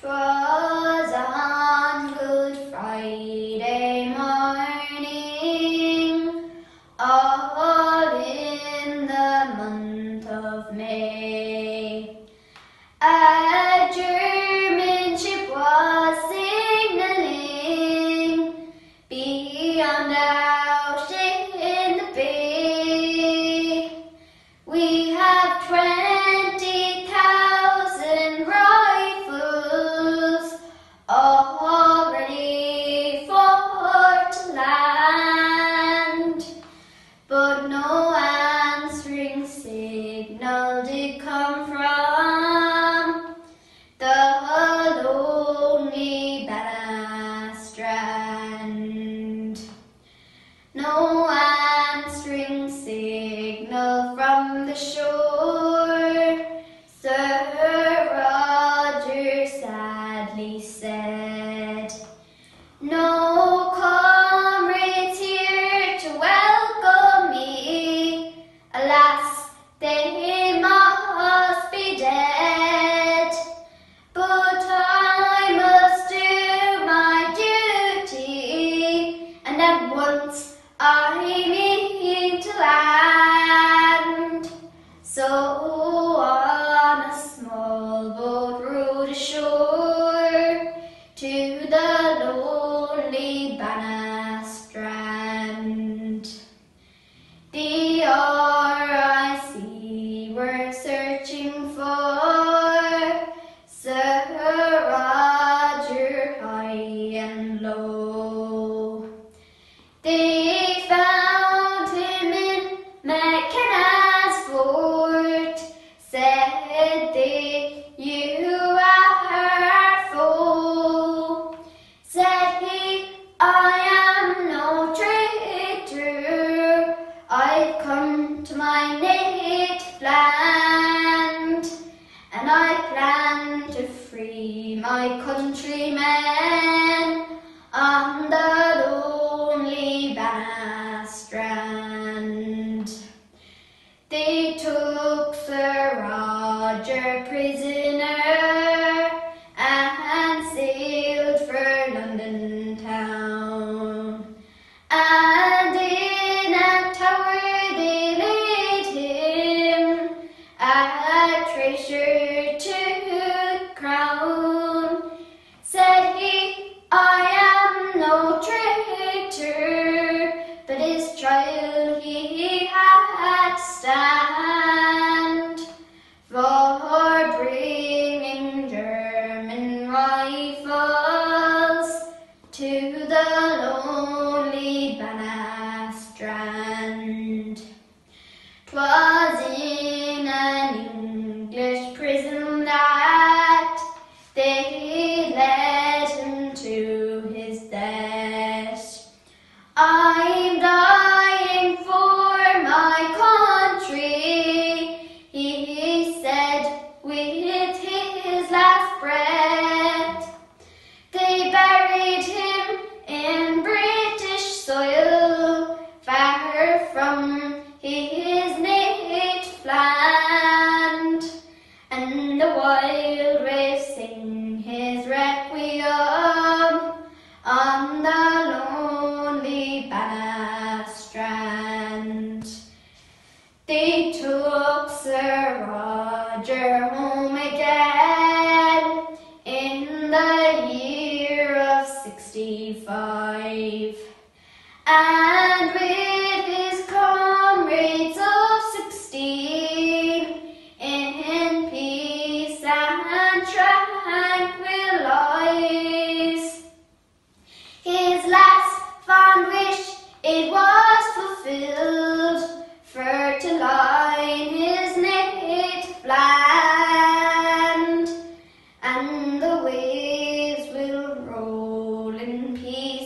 'Twas on Good Friday morning, all in the month of May. A German ship was signaling beyond out in the bay. We have 20,000 rifles all ready for to land, but no answering signal did come from the lonely Bannerstrand. No answering signal from the shore, Sir Roger sadly said. No comrades here to welcome me, alas, they must be dead. But I must do my duty, and at once I mean to land. So on a small boat rowed ashore to the lonely Bannerstrand. The RIC were searching for Sir Roger high and low. They found him in McKenna's fort, said they, "You are our foe." Said he, "I am no traitor, I've come to my native land, and I plan to free my countrymen on the lonely Bannerstrand." They took Sir Roger prisoner and sailed for London town. And in a tower they laid him, a treasure to crown. Said he, "I am no traitor, but his trial he had to stand for bringing German rifles to the lonely Bannerstrand. 'Twas in an English prison that they led him to his death. "I'm dying for my country," he said with his last breath. They buried him in British soil, far from his native land, and the wild waves sing his requiem on the lonely Bannerstrand. They took Sir Roger home again in the year of 65, and with his comrades of 16 in peace and tranquil lives. His last fond wish, it was fulfilled, for to lie in his native land, and the waves will roll in peace